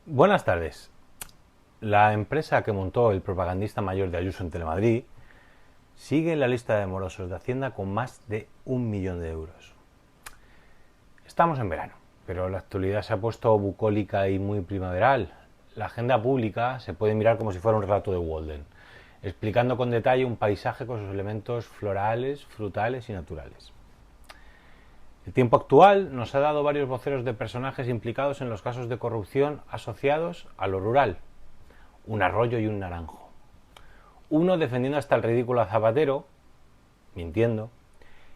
Buenas tardes. La empresa que montó el propagandista mayor de Ayuso en Telemadrid sigue en la lista de morosos de Hacienda con más de 1 millón de euros. Estamos en verano, pero la actualidad se ha puesto bucólica y muy primaveral. La agenda pública se puede mirar como si fuera un relato de Walden, explicando con detalle un paisaje con sus elementos florales, frutales y naturales. El tiempo actual nos ha dado varios voceros de personajes implicados en los casos de corrupción asociados a lo rural, un arroyo y un naranjo. Uno defendiendo hasta el ridículo a Zapatero, mintiendo,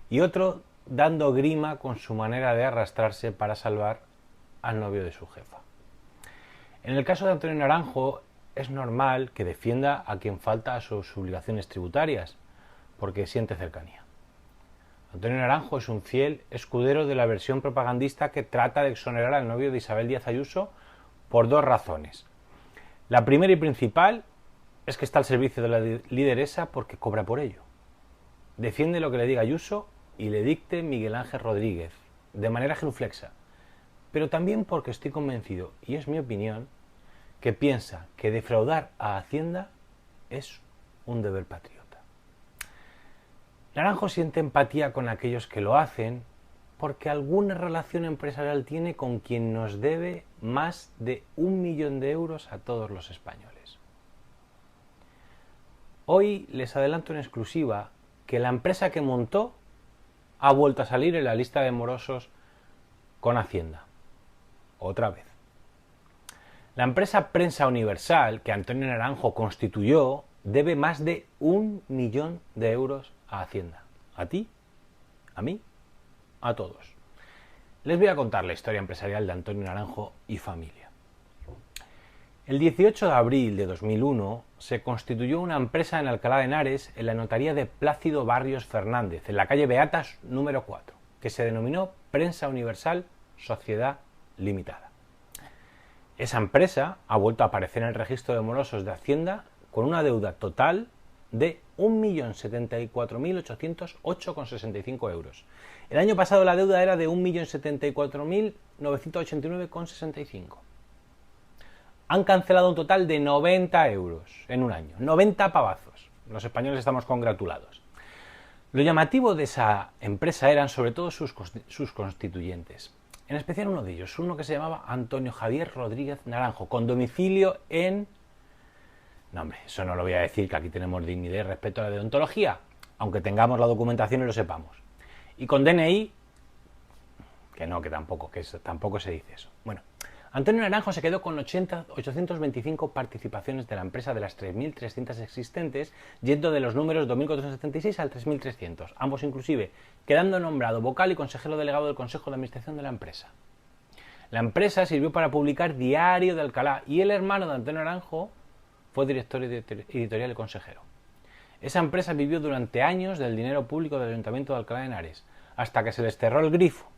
y otro dando grima con su manera de arrastrarse para salvar al novio de su jefa. En el caso de Antonio Naranjo es normal que defienda a quien falta a sus obligaciones tributarias, porque siente cercanía. Antonio Naranjo es un fiel escudero de la versión propagandista que trata de exonerar al novio de Isabel Díaz Ayuso por dos razones. La primera y principal es que está al servicio de la lideresa porque cobra por ello. Defiende lo que le diga Ayuso y le dicte Miguel Ángel Rodríguez, de manera genuflexa. Pero también porque estoy convencido, y es mi opinión, que piensa que defraudar a Hacienda es un deber patriota. Naranjo siente empatía con aquellos que lo hacen porque alguna relación empresarial tiene con quien nos debe más de 1 millón de euros a todos los españoles. Hoy les adelanto en exclusiva que la empresa que montó ha vuelto a salir en la lista de morosos con Hacienda. Otra vez. La empresa Prensa Universal, que Antonio Naranjo constituyó, debe más de 1 millón de euros a Hacienda. ¿A ti? ¿A mí? A todos. Les voy a contar la historia empresarial de Antonio Naranjo y familia. El 18 de abril de 2001 se constituyó una empresa en Alcalá de Henares en la notaría de Plácido Barrios Fernández, en la calle Beatas número 4, que se denominó Prensa Universal Sociedad Limitada. Esa empresa ha vuelto a aparecer en el registro de morosos de Hacienda con una deuda total de 1.074.808,65 euros. El año pasado la deuda era de 1.074.989,65. Han cancelado un total de 90 euros en un año. 90 pavazos. Los españoles estamos congratulados. Lo llamativo de esa empresa eran sobre todo sus constituyentes. En especial uno de ellos, uno que se llamaba Antonio Javier Rodríguez Naranjo, con domicilio en... No, hombre, eso no lo voy a decir, que aquí tenemos dignidad y respeto a la deontología, aunque tengamos la documentación y lo sepamos. Y con DNI, que tampoco se dice eso. Bueno, Antonio Naranjo se quedó con 825 participaciones de la empresa de las 3.300 existentes, yendo de los números 2.476 al 3.300, ambos inclusive, quedando nombrado vocal y consejero delegado del Consejo de Administración de la empresa. La empresa sirvió para publicar Diario de Alcalá y el hermano de Antonio Naranjo fue director editorial y consejero. Esa empresa vivió durante años del dinero público del Ayuntamiento de Alcalá de Henares, hasta que se les cerró el grifo.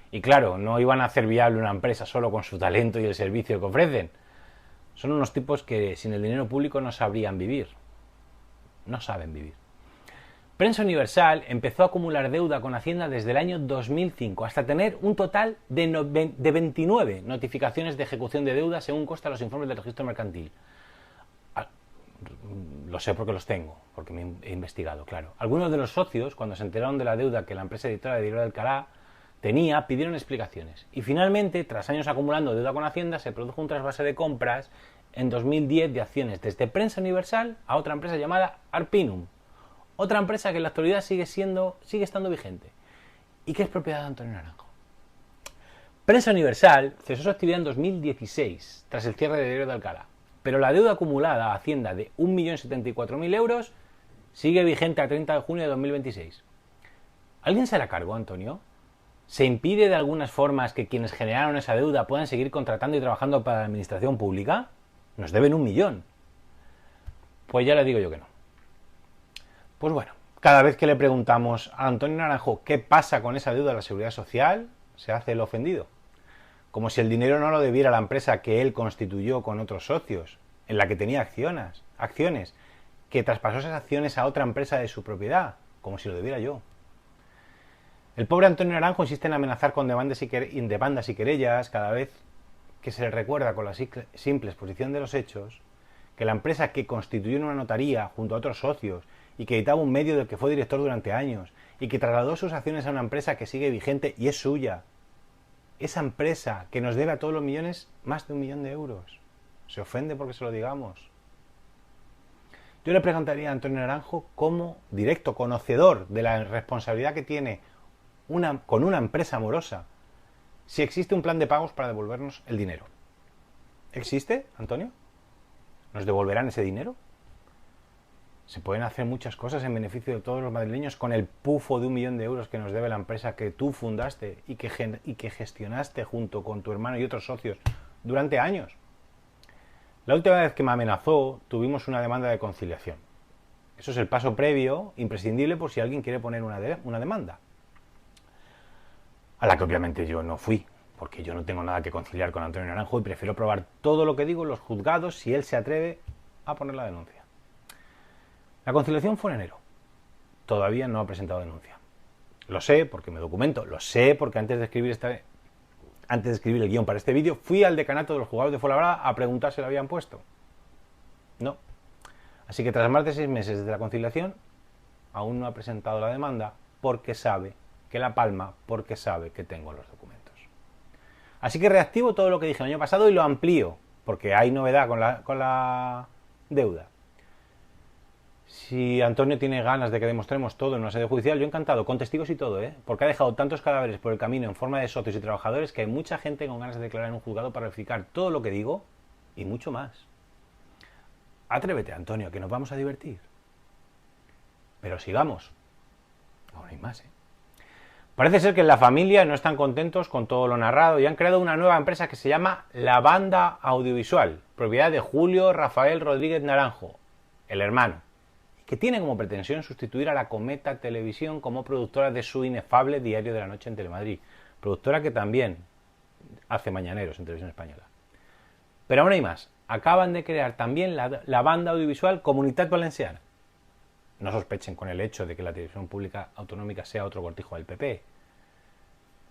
Y claro, no iban a hacer viable una empresa solo con su talento y el servicio que ofrecen. Son unos tipos que sin el dinero público no sabrían vivir. No saben vivir. Prensa Universal empezó a acumular deuda con Hacienda desde el año 2005, hasta tener un total de 29 notificaciones de ejecución de deuda según consta los informes del registro mercantil. Lo sé porque los tengo, porque me he investigado, claro. Algunos de los socios, cuando se enteraron de la deuda que la empresa editora de Diario de Alcalá tenía, pidieron explicaciones. Y finalmente, tras años acumulando deuda con Hacienda, se produjo un trasvase de compras en 2010 de acciones desde Prensa Universal a otra empresa llamada Arpinum. Otra empresa que en la actualidad sigue estando vigente y que es propiedad de Antonio Naranjo. Prensa Universal cesó su actividad en 2016, tras el cierre de Diario de Alcalá. Pero la deuda acumulada a Hacienda de 1.074.000 euros sigue vigente a 30 de junio de 2026. ¿Alguien se la cargó, Antonio? ¿Se impide de algunas formas que quienes generaron esa deuda puedan seguir contratando y trabajando para la administración pública? Nos deben 1 millón. Pues ya le digo yo que no. Pues bueno, cada vez que le preguntamos a Antonio Naranjo qué pasa con esa deuda de la Seguridad Social, se hace el ofendido. Como si el dinero no lo debiera la empresa que él constituyó con otros socios, en la que tenía acciones, que traspasó esas acciones a otra empresa de su propiedad, como si lo debiera yo. El pobre Antonio Naranjo insiste en amenazar con demandas y querellas cada vez que se le recuerda con la simple exposición de los hechos que la empresa que constituyó en una notaría junto a otros socios y que editaba un medio del que fue director durante años y que trasladó sus acciones a una empresa que sigue vigente y es suya, esa empresa que nos debe a todos los millones más de 1 millón de euros, ¿se ofende porque se lo digamos? Yo le preguntaría a Antonio Naranjo, como directo conocedor de la responsabilidad que tiene con una empresa morosa, si existe un plan de pagos para devolvernos el dinero. ¿Existe, Antonio? ¿Nos devolverán ese dinero? Se pueden hacer muchas cosas en beneficio de todos los madrileños con el pufo de 1 millón de euros que nos debe la empresa que tú fundaste y que gestionaste junto con tu hermano y otros socios durante años. La última vez que me amenazó, tuvimos una demanda de conciliación. Eso es el paso previo, imprescindible por si alguien quiere poner una demanda. A la que obviamente yo no fui, porque yo no tengo nada que conciliar con Antonio Naranjo y prefiero probar todo lo que digo en los juzgados si él se atreve a poner la denuncia. La conciliación fue en enero. Todavía no ha presentado denuncia. Lo sé porque me documento, lo sé porque antes de escribir el guión para este vídeo, fui al decanato de los juzgados de Fuenlabrada a preguntar si lo habían puesto. No. Así que tras más de 6 meses desde la conciliación, aún no ha presentado la demanda porque sabe que la palma, porque sabe que tengo los documentos. Así que reactivo todo lo que dije el año pasado y lo amplío, porque hay novedad con la deuda. Si Antonio tiene ganas de que demostremos todo en una sede judicial, yo encantado, con testigos y todo, porque ha dejado tantos cadáveres por el camino en forma de socios y trabajadores que hay mucha gente con ganas de declarar en un juzgado para verificar todo lo que digo y mucho más. Atrévete, Antonio, que nos vamos a divertir. Pero sigamos. Aún hay más, Parece ser que en la familia no están contentos con todo lo narrado y han creado una nueva empresa que se llama La Banda Audiovisual, propiedad de Julio Rafael Rodríguez Naranjo, el hermano, que tiene como pretensión sustituir a la Cometa Televisión como productora de su inefable Diario de la Noche en Telemadrid, productora que también hace mañaneros en Televisión Española. Pero aún hay más, acaban de crear también la Banda Audiovisual Comunitat Valenciana. No sospechen con el hecho de que la televisión pública autonómica sea otro cortijo del PP.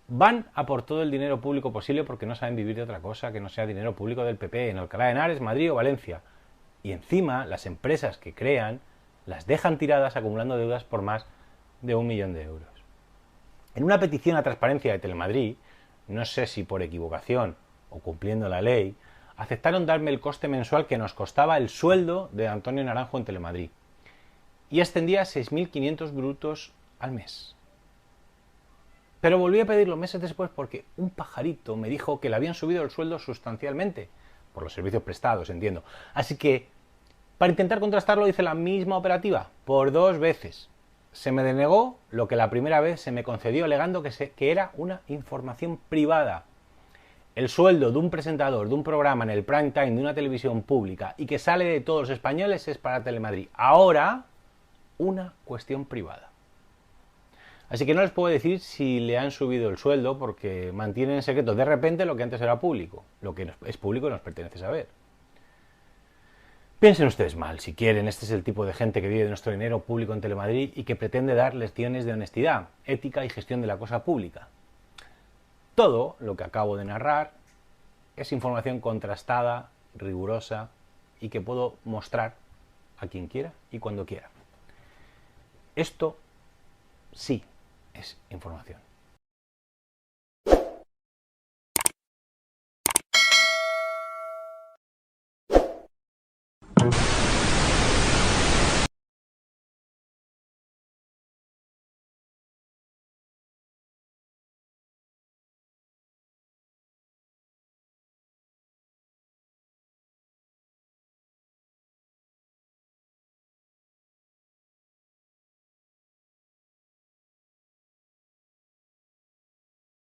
Van a por todo el dinero público posible porque no saben vivir de otra cosa que no sea dinero público del PP en Alcalá de Henares, Madrid o Valencia. Y encima, las empresas que crean las dejan tiradas acumulando deudas por más de 1 millón de euros. En una petición a transparencia de Telemadrid, no sé si por equivocación o cumpliendo la ley, aceptaron darme el coste mensual que nos costaba el sueldo de Antonio Naranjo en Telemadrid. Y ascendía a 6.500 brutos al mes. Pero volví a pedirlo meses después porque un pajarito me dijo que le habían subido el sueldo sustancialmente, por los servicios prestados, entiendo. Así que, para intentar contrastarlo, hice la misma operativa, por 2 veces. Se me denegó lo que la primera vez se me concedió, alegando que era una información privada. El sueldo de un presentador de un programa en el prime time de una televisión pública y que sale de todos los españoles es para Telemadrid. Ahora, una cuestión privada. Así que no les puedo decir si le han subido el sueldo porque mantienen en secreto de repente lo que antes era público. Lo que es público nos pertenece saber. Piensen ustedes mal, si quieren, este es el tipo de gente que vive de nuestro dinero público en Telemadrid y que pretende dar lecciones de honestidad, ética y gestión de la cosa pública. Todo lo que acabo de narrar es información contrastada, rigurosa y que puedo mostrar a quien quiera y cuando quiera. Esto sí es información.